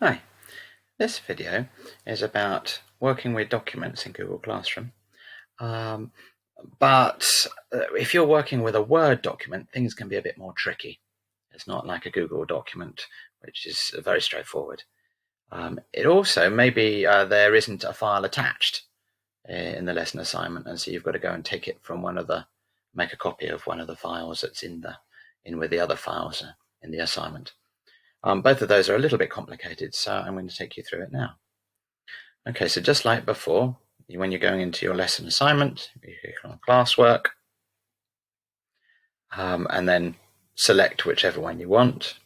Hi, this video is about working with documents in Google Classroom. But if you're working with a Word document, things can be a bit more tricky. It's not like a Google document, which is very straightforward. It also, maybe there isn't a file attached in the lesson assignment, and so you've got to go and take it from make a copy of one of the files that's in with the other files in the assignment. Both of those are a little bit complicated, so I'm going to take you through it now. Okay, so just like before, when you're going into your lesson assignment, you click on classwork, and then select whichever one you want.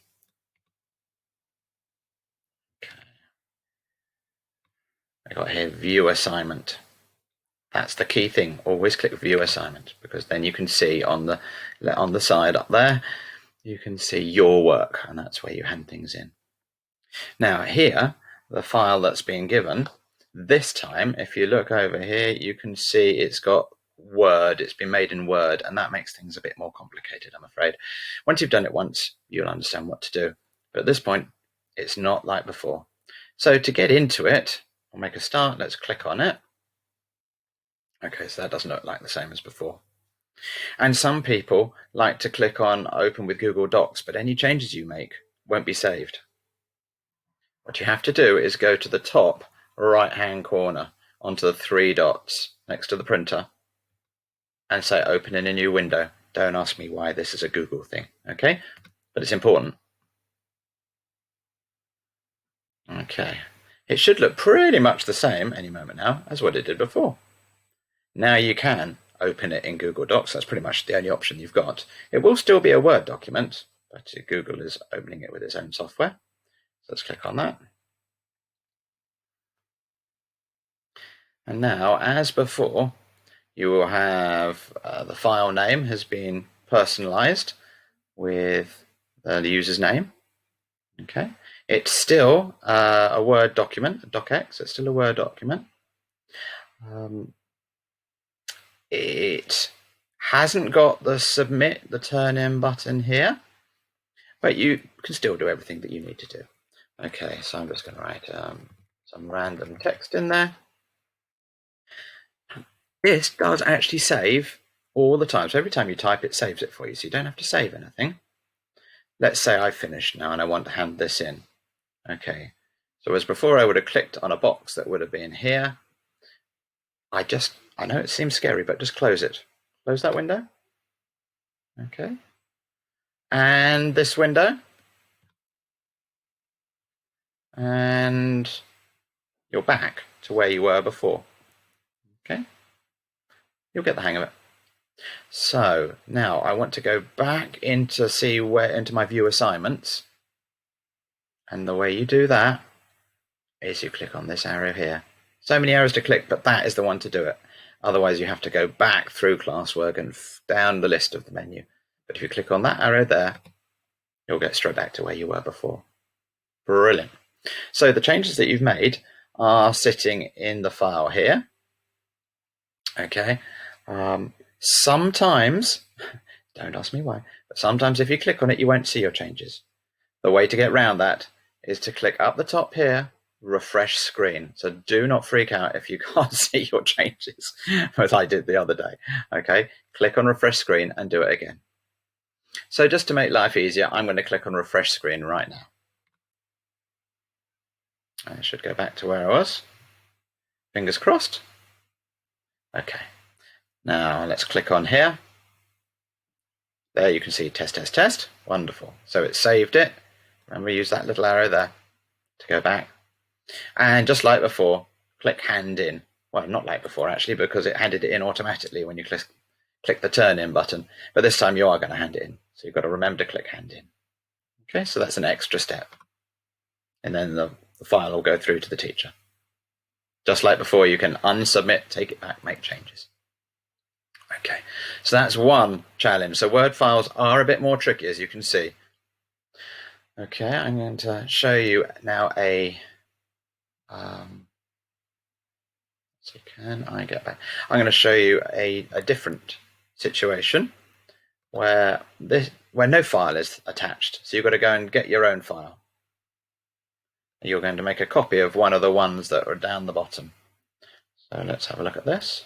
Okay. I got here view assignment. That's the key thing. Always click view assignment, because then you can see on the side up there, you can see your work, and that's where you hand things in. Now here, the file that's been given, this time, if you look over here, you can see it's got Word. It's been made in Word, and that makes things a bit more complicated, I'm afraid. Once you've done it once, you'll understand what to do. But at this point, it's not like before. So to get into it, we'll make a start. Let's click on it. Okay, so that doesn't look like the same as before. And some people like to click on Open with Google Docs, but any changes you make won't be saved. What you have to do is go to the top right-hand corner onto the three dots next to the printer and say Open in a new window. Don't ask me why, this is a Google thing, okay? But it's important. Okay, it should look pretty much the same any moment now as what it did before. Now you can open it in Google Docs. That's pretty much the only option you've got. It will still be a Word document, but Google is opening it with its own software. So let's click on that. And now, as before, you will have the file name has been personalized with the user's name. Okay, it's still a Word document, a docx. It's still a Word document. It hasn't got the submit, the turn in button here, but you can still do everything that you need to do. Okay, so I'm just going to write some random text in there. This does actually save all the time. So every time you type, it saves it for you, so you don't have to save anything. Let's say I've finished now and I want to hand this in. Okay, so as before, I would have clicked on a box that would have been here. I know it seems scary, but just close it. Close that window. Okay. And this window. And you're back to where you were before. Okay. You'll get the hang of it. So now I want to go back into my view assignments. And the way you do that is you click on this arrow here. So many arrows to click, but that is the one to do it. Otherwise, you have to go back through classwork and down the list of the menu. But if you click on that arrow there, you'll get straight back to where you were before. Brilliant. So the changes that you've made are sitting in the file here. Okay. Sometimes, don't ask me why, but sometimes if you click on it, you won't see your changes. The way to get around that is to click up the top here, refresh screen. So do not freak out if you can't see your changes, as I did the other day. Okay, click on refresh screen and do it again. So just to make life easier, I'm going to click on refresh screen right now. I should go back to where I was. Fingers crossed. Okay, now let's click on here. There you can see test, test, test. Wonderful. So it saved it. Remember, use that little arrow there to go back. And just like before, click hand in. Well, not like before actually, because it handed it in automatically when you click the turn in button. But this time you are going to hand it in. So you've got to remember to click hand in. Okay, so that's an extra step. And then the file will go through to the teacher. Just like before, you can unsubmit, take it back, make changes. Okay, so that's one challenge. So Word files are a bit more tricky, as you can see. Okay, I'm going to show you now so can I get back? I'm going to show you a different situation where no file is attached. So you've got to go and get your own file. you're going to make a copy of one of the ones that are down the bottom. So let's have a look at this.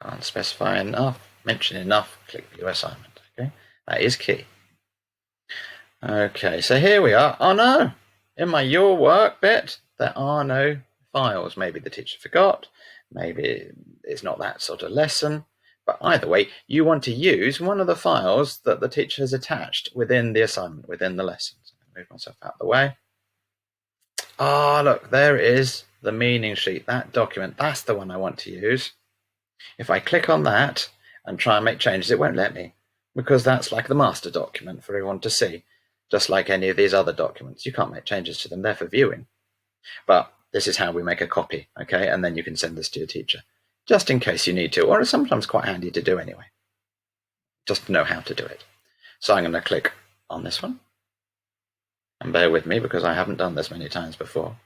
Can't specify enough, mention enough, click view assignment. Okay, that is key. Okay, so here we are. Oh no, in my your work bit, there are no files. Maybe the teacher forgot, maybe it's not that sort of lesson, but either way, you want to use one of the files that the teacher has attached within the assignment, within the lesson. So I'm going to move myself out of the way. Ah, look, there it is, the meaning sheet, that document. That's the one I want to use. If I click on that and try and make changes, it won't let me, because that's like the master document for everyone to see. Just like any of these other documents, you can't make changes to them, they're for viewing. But this is how we make a copy, okay? And then you can send this to your teacher, just in case you need to, or it's sometimes quite handy to do anyway, just to know how to do it. So I'm going to click on this one, and bear with me because I haven't done this many times before,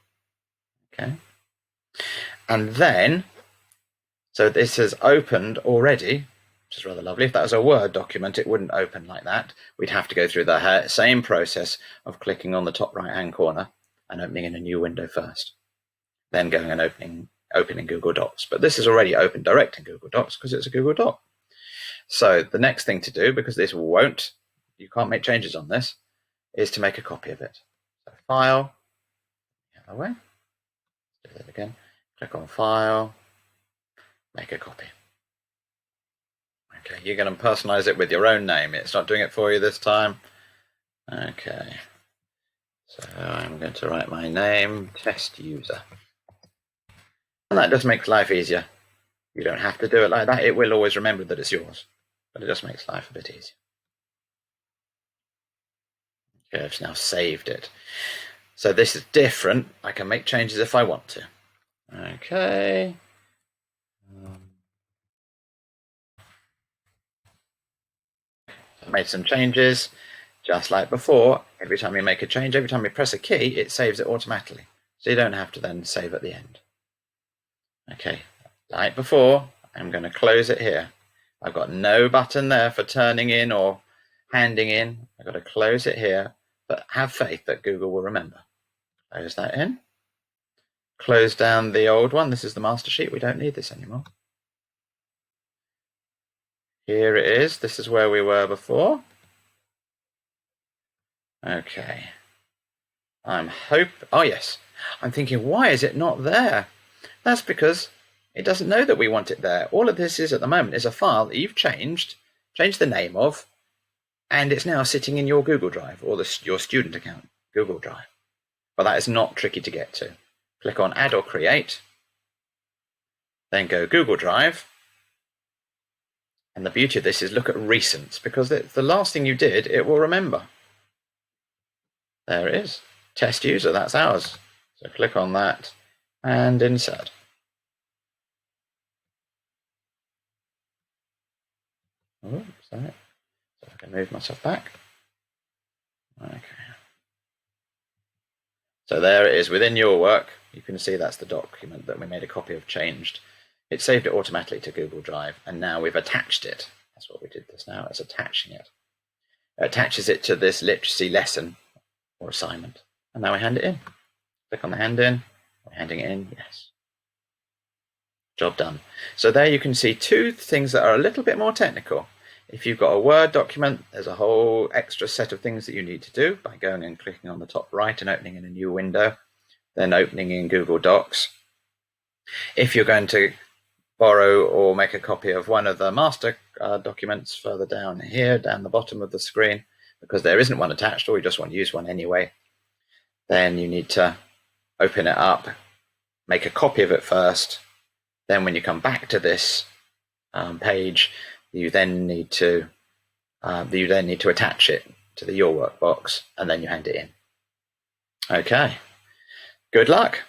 okay? And then, so this has opened already, which is rather lovely. If that was a Word document, it wouldn't open like that. We'd have to go through the same process of clicking on the top right-hand corner and opening in a new window first, then going and opening Google Docs. But this is already open direct in Google Docs because it's a Google Doc. So the next thing to do, because this you can't make changes on this, is to make a copy of it. So File, the other way, do that again, click on File, make a copy. Okay, you're going to personalize it with your own name. It's not doing it for you this time. Okay, so I'm going to write my name, test user. And that just makes life easier. You don't have to do it like that. It will always remember that it's yours, but it just makes life a bit easier. Okay, I've now saved it. So this is different. I can make changes if I want to. Okay. Made some changes, just like before. Every time you make a change, every time you press a key, it saves it automatically. So you don't have to then save at the end. Okay, like before, I'm going to close it here. I've got no button there for turning in or handing in. I've got to close it here, but have faith that Google will remember. Close that in. Close down the old one. This is the master sheet. We don't need this anymore. Here it is. This is where we were before. Okay. Oh yes. I'm thinking, why is it not there? That's because it doesn't know that we want it there. All of this is at the moment is a file that you've changed the name of, and it's now sitting in your Google Drive or your student account, Google Drive. But that is not tricky to get to. Click on Add or Create, then go Google Drive. And the beauty of this is look at recents, because the last thing you did, it will remember. There it is. Test user, that's ours. So click on that and insert. Oh, sorry. So I can move myself back. Okay. So there it is within your work. You can see that's the document that we made a copy of changed. It saved it automatically to Google Drive, and now we've attached it. That's what we did this now, it's attaching it. It attaches it to this literacy lesson or assignment. And now we hand it in. Click on the hand in, we're handing it in, yes. Job done. So there you can see two things that are a little bit more technical. If you've got a Word document, there's a whole extra set of things that you need to do by going and clicking on the top right and opening in a new window, then opening in Google Docs. If you're going to borrow or make a copy of one of the master documents further down here, down the bottom of the screen, because there isn't one attached or you just want to use one anyway, then you need to open it up, make a copy of it first. Then when you come back to this page, you then need to attach it to the Your Work box, and then you hand it in. Okay, good luck.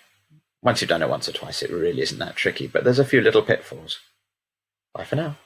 Once you've done it once or twice, it really isn't that tricky, but there's a few little pitfalls. Bye for now.